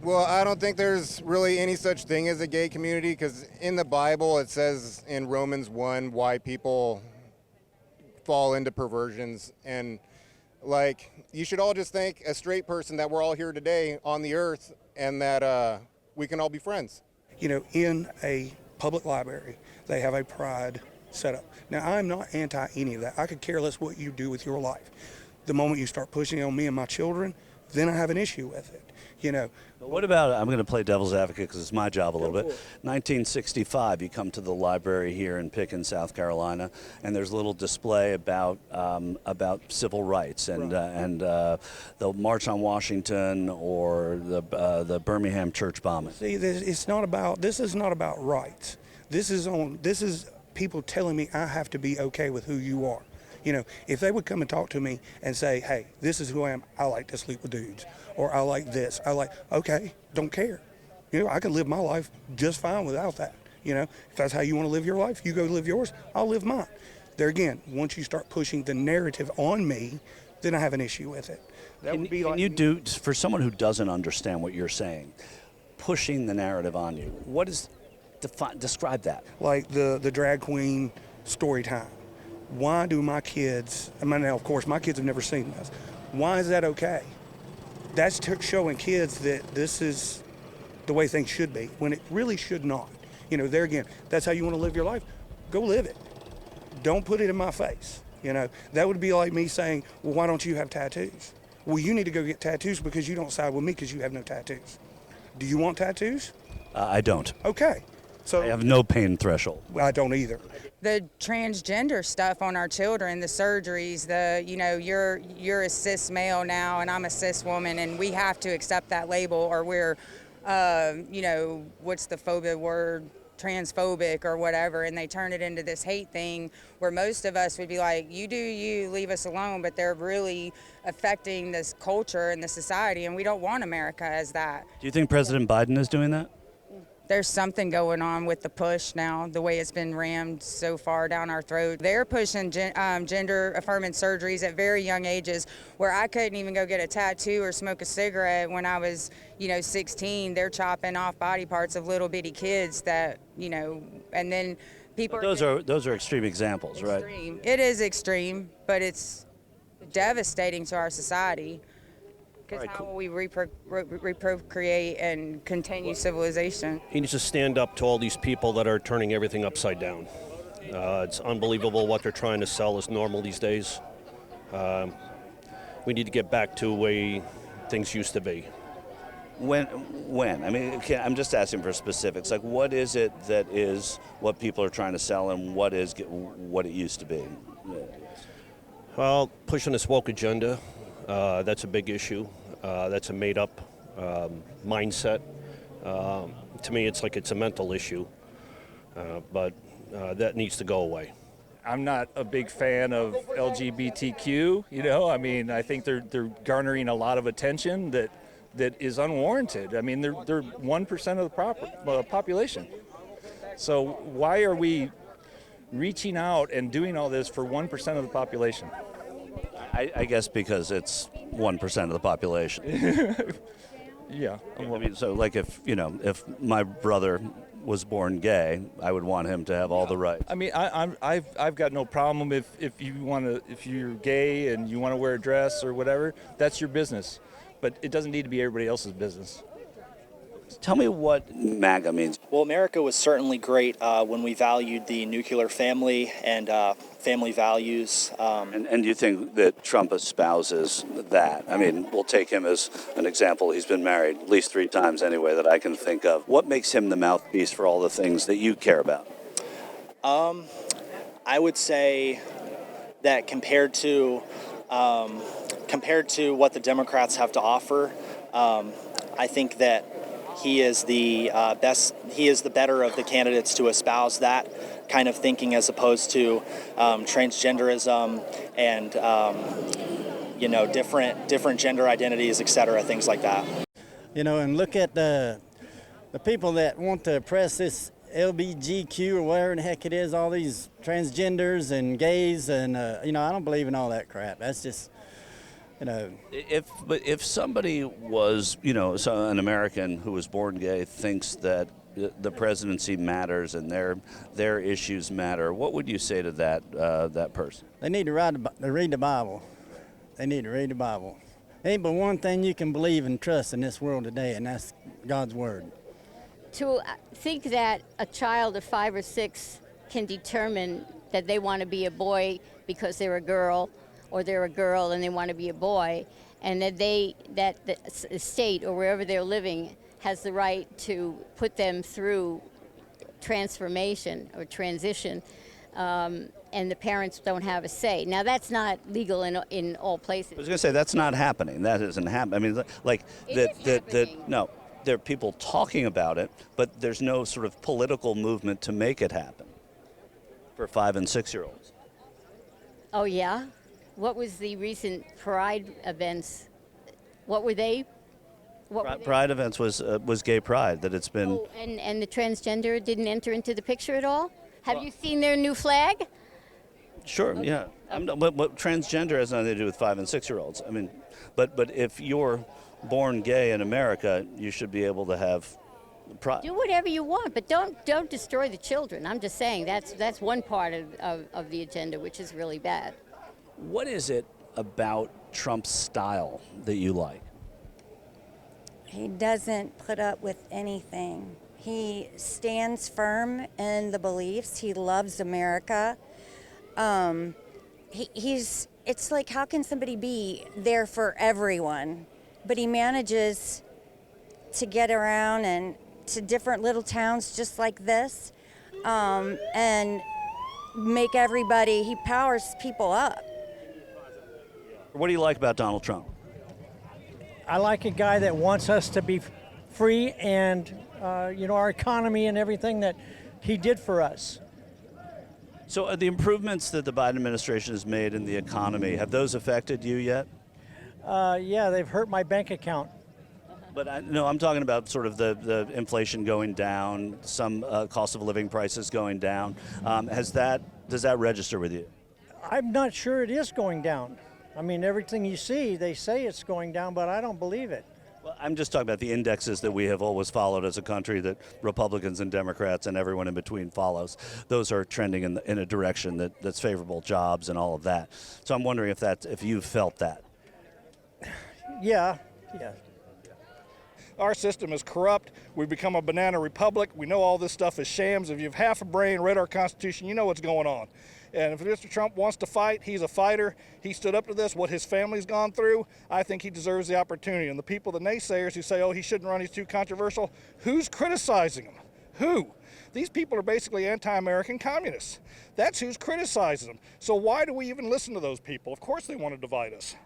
Well, I don't think there's really any such thing as a gay community because in the Bible it says in Romans 1 why people fall into perversions. And like, you should all just thank a straight person that we're all here today on the earth and that we can all be friends. You know, in a public library, they have a pride set up. Now, I'm not anti any of that. I could care less what you do with your life. The moment you start pushing it on me and my children, then I have an issue with it. You know. But what about, I'm going to play devil's advocate because it's my job a little bit. 1965, you come to the library here in Pickens, South Carolina, and there's a little display about civil rights and the March on Washington or the Birmingham church bombing. See, this is not about rights. This is people telling me I have to be okay with who you are. You know, if they would come and talk to me and say, hey, this is who I am, I like to sleep with dudes, or I like this, okay, don't care. You know, I can live my life just fine without that. You know, if that's how you want to live your life, you go live yours, I'll live mine. There again, once you start pushing the narrative on me, then I have an issue with it. Can you do, for someone who doesn't understand what you're saying, pushing the narrative on you, what is, describe that. Like the drag queen story time. Why do my kids, now of course my kids have never seen this, why is that okay? That's showing kids that this is the way things should be, when it really should not. You know, there again, that's how you want to live your life, go live it. Don't put it in my face. You know, that would be like me saying, well, why don't you have tattoos? Well, you need to go get tattoos because you don't side with me because you have no tattoos. Do you want tattoos? I don't. Okay. So I have no pain threshold. I don't either. The transgender stuff on our children, the surgeries, you're a cis male now and I'm a cis woman and we have to accept that label or we're, what's the phobia word? Transphobic or whatever, and they turn it into this hate thing where most of us would be like, you do you, leave us alone, but they're really affecting this culture and the society, and we don't want America as that. Do you think President Biden is doing that? There's something going on with the push now, the way it's been rammed so far down our throat. They're pushing gender affirming surgeries at very young ages where I couldn't even go get a tattoo or smoke a cigarette when I was, 16. They're chopping off body parts of little bitty kids that, and then people. But those are extreme examples, extreme. Right? It is extreme, but it's devastating to our society. Because how will we reprocreate and continue civilization? He needs to stand up to all these people that are turning everything upside down. It's unbelievable what they're trying to sell as normal these days. We need to get back to the way things used to be. When? I mean, I'm just asking for specifics. Like, what is it that is what people are trying to sell and what is what it used to be? Well, pushing this woke agenda. That's a big issue. That's a made-up mindset. To me, it's like it's a mental issue, but that needs to go away. I'm not a big fan of LGBTQ. I think they're garnering a lot of attention that is unwarranted. I mean, they're 1% of the population. So why are we reaching out and doing all this for 1% of the population? I guess because it's 1% of the population. Yeah. I mean, so like if my brother was born gay, I would want him to have all the rights. I mean, I've got no problem if you're gay and you want to wear a dress or whatever, that's your business. But it doesn't need to be everybody else's business. Tell me what MAGA means. Well, America was certainly great when we valued the nuclear family and family values. And do you think that Trump espouses that? I mean, we'll take him as an example. He's been married at least 3 times anyway that I can think of. What makes him the mouthpiece for all the things that you care about? I would say that compared to what the Democrats have to offer, I think that he is the best. He is the better of the candidates to espouse that kind of thinking, as opposed to transgenderism and different gender identities, etc. Things like that. And look at the people that want to oppress this LGBTQ or whatever the heck it is. All these transgenders and gays, and I don't believe in all that crap. That's just If somebody was, an American who was born gay thinks that the presidency matters and their issues matter, what would you say to that person? They need to read the Bible. They need to read the Bible. Ain't but one thing you can believe and trust in this world today, and that's God's word. To think that a child of 5 or 6 can determine that they want to be a boy because they're a girl, or they're a girl and they want to be a boy, and that the state or wherever they're living has the right to put them through transformation or transition, and the parents don't have a say. Now, that's not legal in all places. I was going to say, that's not happening. That isn't happening. I mean, like, no, there are people talking about it, but there's no sort of political movement to make it happen for 5 and 6-year-olds. Oh, yeah? What was the recent Pride events? What were they? Pride events was gay pride, that it's been... Oh, and the transgender didn't enter into the picture at all? Have you seen their new flag? Sure, okay. Yeah. But transgender has nothing to do with 5 and 6-year-olds. I mean, but if you're born gay in America, you should be able to have pride. Do whatever you want, but don't destroy the children. I'm just saying that's one part of the agenda, which is really bad. What is it about Trump's style that you like? He doesn't put up with anything. He stands firm in the beliefs. He loves America. It's like, how can somebody be there for everyone? But he manages to get around and to different little towns just like this, and make everybody, he powers people up. What do you like about Donald Trump? I like a guy that wants us to be free and, our economy and everything that he did for us. So the improvements that the Biden administration has made in the economy, have those affected you yet? Yeah, they've hurt my bank account. But I'm talking about sort of the inflation going down, some cost of living prices going down. Does that register with you? I'm not sure it is going down. I mean, everything you see, they say it's going down, but I don't believe it. Well, I'm just talking about the indexes that we have always followed as a country, that Republicans and Democrats and everyone in between follows. Those are trending in a direction that's favorable, jobs and all of that. So I'm wondering if you felt that. Yeah. Our system is corrupt. We've become a banana republic. We know all this stuff is shams. If you have half a brain, read our Constitution, you know what's going on. And if Mr. Trump wants to fight, he's a fighter. He stood up to this, what his family's gone through. I think he deserves the opportunity. And the people, the naysayers who say, oh, he shouldn't run, he's too controversial, who's criticizing him? Who? These people are basically anti-American communists. That's who's criticizing them. So why do we even listen to those people? Of course they want to divide us.